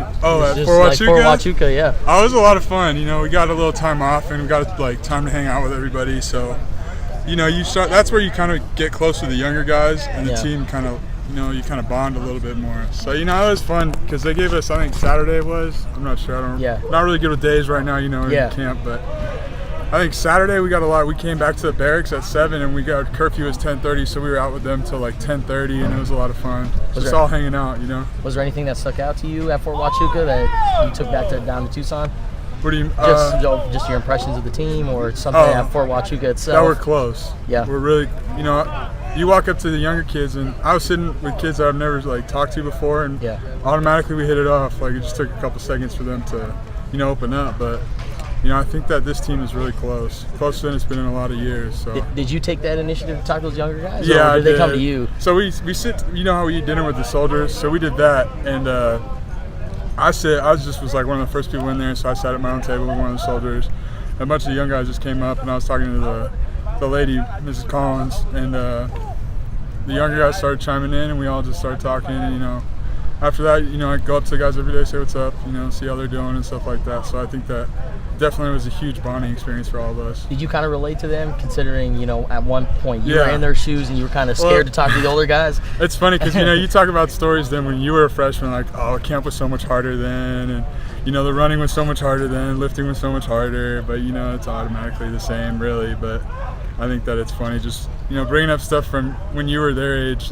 For Huachuca, yeah. Oh, it was a lot of fun. We got a little time off and we got time to hang out with everybody. So, that's where you kind of get close to the younger guys and the team kind of, you kind of bond a little bit more. So, it was fun because they gave us, I think Saturday it was. I'm not sure. Not really good with days right now, in camp, but I think Saturday we got a lot. We came back to the barracks at 7 and we got curfew was 10:30, so we were out with them till 10:30 and it was a lot of fun. Just all hanging out, Was there anything that stuck out to you at Fort Huachuca that you took back down to Tucson? What do you just your impressions of the team or something at Fort Huachuca itself? That we're close. Yeah. We're really, you walk up to the younger kids and I was sitting with kids that I've never talked to before and automatically we hit it off. It just took a couple seconds for them to, open up, but I think that this team is really closer than it's been in a lot of years. So. Did you take that initiative to talk to those younger guys? Yeah, or did they come to you? So we sit. How we eat dinner with the soldiers. So we did that, and I was one of the first people in there. So I sat at my own table with one of the soldiers. A bunch of the young guys just came up, and I was talking to the lady, Mrs. Collins, and the younger guys started chiming in, and we all just started talking. And after that, I go up to the guys every day, say what's up, see how they're doing and stuff like that. So I think that definitely was a huge bonding experience for all of us. Did you kind of relate to them, considering, at one point you were in their shoes and you were kind of scared to talk to the older guys? It's funny because, you talk about stories then when you were a freshman, camp was so much harder then, and, the running was so much harder then, lifting was so much harder, but, it's automatically the same, really. But I think that it's funny just, bringing up stuff from when you were their age,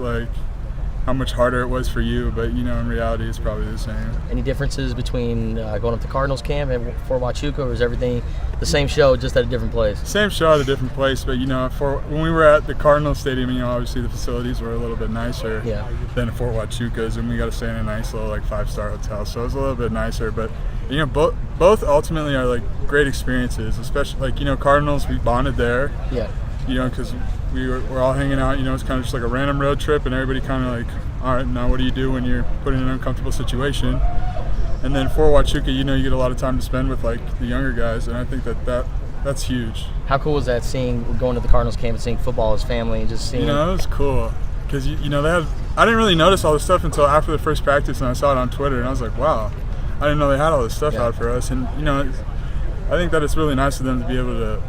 how much harder it was for you, but in reality it's probably the same. Any differences between going up to Cardinals camp and Fort Huachuca, or is everything the same show, just at a different place? Same show at a different place, but when we were at the Cardinals Stadium, obviously the facilities were a little bit nicer than Fort Huachuca's, and we got to stay in a nice little 5-star hotel, so it was a little bit nicer. But both ultimately are great experiences, especially Cardinals, we bonded there. Yeah. Because we're all hanging out. It's kind of just a random road trip, and everybody kind of all right, now what do you do when you're put in an uncomfortable situation? And then Fort Huachuca, you get a lot of time to spend with the younger guys, and I think that's huge. How cool was that, going to the Cardinals camp and seeing football as family and just seeing? It was cool because they had. I didn't really notice all this stuff until after the first practice, and I saw it on Twitter, and I was like, wow, I didn't know they had all this stuff out for us, and I think that it's really nice of them to be able to,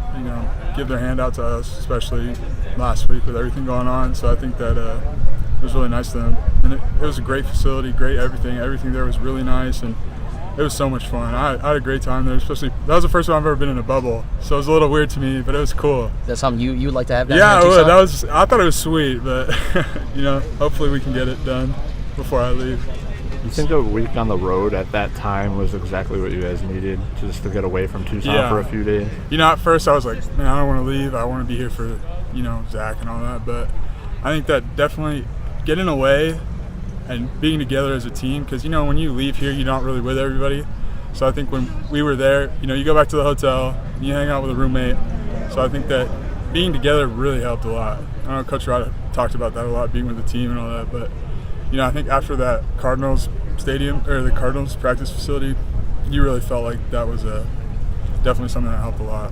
give their hand out to us, especially last week with everything going on. So I think that it was really nice of them. And it was a great facility, great everything. Everything there was really nice, and it was so much fun. I had a great time there, especially that was the first time I've ever been in a bubble. So it was a little weird to me, but it was cool. Is that something you would like to have down Yeah, I would. I thought it was sweet, but, hopefully we can get it done before I leave. You think a week on the road at that time was exactly what you guys needed, just to get away from Tucson for a few days? At first I was like, man, I don't want to leave. I want to be here for, Zach and all that. But I think that definitely getting away and being together as a team, because, when you leave here, you're not really with everybody. So I think when we were there, you go back to the hotel, and you hang out with a roommate. So I think that being together really helped a lot. I know Coach Rod talked about that a lot, being with the team and all that, but I think after that Cardinals stadium or the Cardinals practice facility, you really felt like that was definitely something that helped a lot.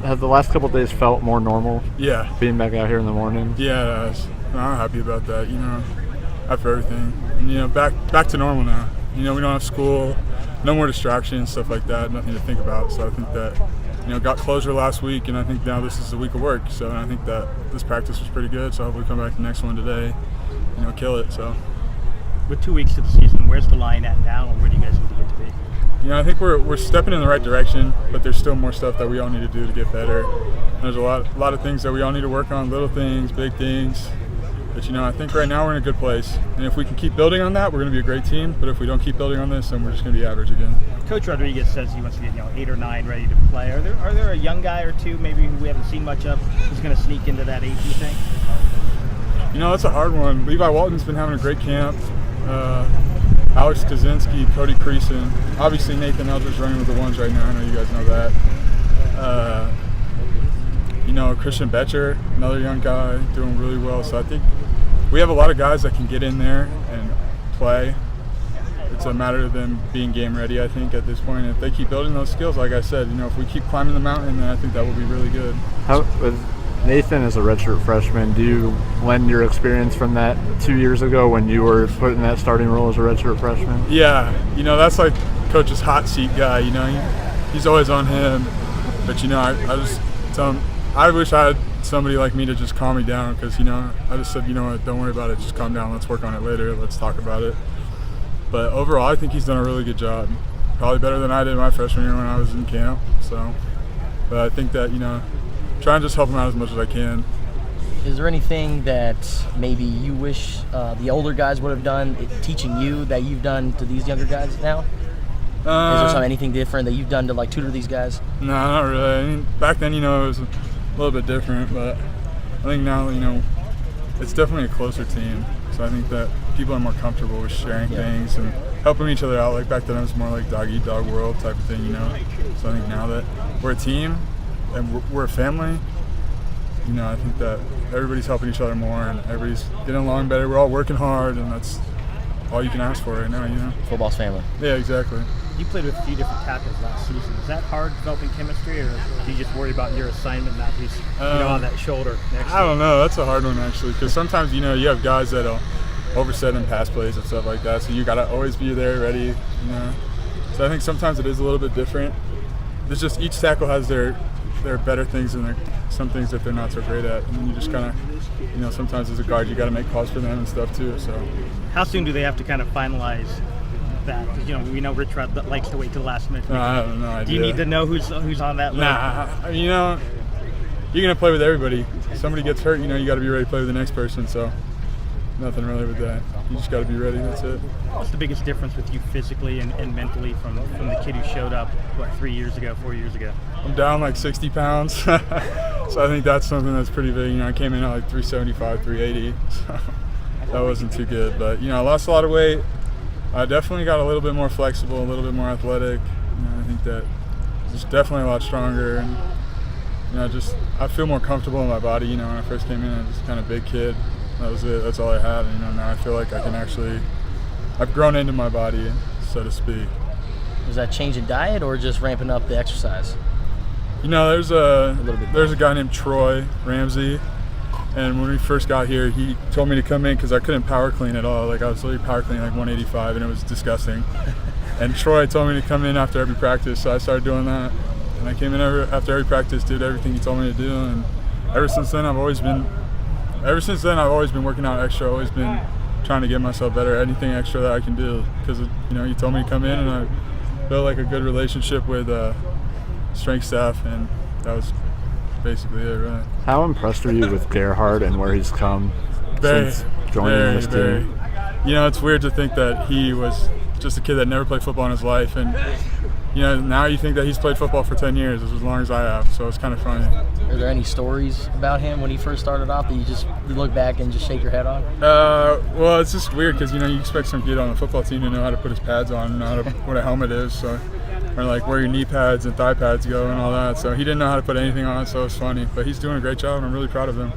Have the last couple of days felt more normal? Yeah. Being back out here in the morning? Yeah, it has. I'm happy about that, after everything. And, back to normal now. We don't have school, no more distractions, stuff like that, nothing to think about. So I think that, got closure last week, and I think now this is a week of work. So I think that this practice was pretty good. So hopefully come back to the next one today, kill it. So. With 2 weeks to the season, where's the line at now, and where do you guys need to get to be? I think we're stepping in the right direction, but there's still more stuff that we all need to do to get better. There's a lot of things that we all need to work on, little things, big things. But I think right now we're in a good place, and if we can keep building on that, we're going to be a great team. But if we don't keep building on this, then we're just going to be average again. Coach Rodriguez says he wants to get 8 or 9 ready to play. Are there a young guy or two maybe who we haven't seen much of who's going to sneak into that 8? Do you think? It's a hard one. Levi Walton's been having a great camp. Alex Kaczynski, Cody Creason. Obviously Nathan Eldridge running with the ones right now. I know you guys know that. Christian Betcher, another young guy, doing really well. So I think we have a lot of guys that can get in there and play. It's a matter of them being game ready, I think, at this point. And if they keep building those skills, like I said, if we keep climbing the mountain, then I think that will be really good. Nathan is a redshirt freshman. Do you lend your experience from that 2 years ago when you were put in that starting role as a redshirt freshman? Yeah, that's like Coach's hot seat guy. He's always on him. But I just tell him I wish I had somebody like me to just calm me down, because I just said, what, don't worry about it, just calm down, let's work on it later, let's talk about it. But overall, I think he's done a really good job. Probably better than I did my freshman year when I was in camp. So, but I think that try and just help him out as much as I can. Is there anything that maybe you wish the older guys would have done, teaching you, that you've done to these younger guys now? Is there anything different that you've done to tutor these guys? No, not really. I mean, back then, it was a little bit different, but I think now, it's definitely a closer team. So I think that people are more comfortable with sharing things and helping each other out. Like back then, it was more like dog eat dog world type of thing, So I think now that we're a team and we're a family, I think that everybody's helping each other more and everybody's getting along better. We're all working hard, and that's all you can ask for right now, Football's family. Yeah, exactly. You played with a few different tackles last season. Is that hard developing chemistry, or do you just worry about your assignment not to be on that shoulder next I don't know. That's a hard one, actually, because sometimes, you have guys that'll overset in pass plays and stuff like that, so you got to always be there ready, So I think sometimes it is a little bit different. It's just each tackle has their better things and some things that they're not so great at, and you just kind of, sometimes as a guard, you got to make calls for them and stuff too. So, how soon do they have to kind of finalize that? We know Rich Rod likes to wait till the last minute. I have no idea. Do you need to know who's on that list? Nah, I mean, you're gonna play with everybody. If somebody gets hurt, you got to be ready to play with the next person. So, nothing really with that. You just got to be ready. That's it. What's the biggest difference with you physically and mentally from the kid who showed up 4 years ago? I'm down like 60 pounds, so I think that's something that's pretty big. I came in at like 375, 380, so that wasn't too good. But I lost a lot of weight. I definitely got a little bit more flexible, a little bit more athletic. I think that just definitely a lot stronger, and I feel more comfortable in my body. When I first came in, I was just kind of big kid. That was it. That's all I had. And, now I feel like I can I've grown into my body, so to speak. Was that change in diet or just ramping up the exercise? There's a guy named Troy Ramsey, and when we first got here, he told me to come in because I couldn't power clean at all. Like I was literally power cleaning like 185, and it was disgusting. And Troy told me to come in after every practice, so I started doing that. And I came in after every practice, did everything he told me to do, and ever since then I've always been working out extra. Always been trying to get myself better. Anything extra that I can do, because he told me to come in, and I built like a good relationship with strength staff, and that was basically it, really. How impressed are you with Gerhard and where he's come since joining this team? It's weird to think that he was just a kid that never played football in his life, and now you think that he's played football for 10 years, as long as I have, so it's kind of funny. Are there any stories about him when he first started off that you look back and just shake your head on? Well, it's just weird because, you expect some kid on the football team to know how to put his pads on, know what a helmet is, so, or like where your knee pads and thigh pads go and all that. So he didn't know how to put anything on, so it's funny. But he's doing a great job, and I'm really proud of him.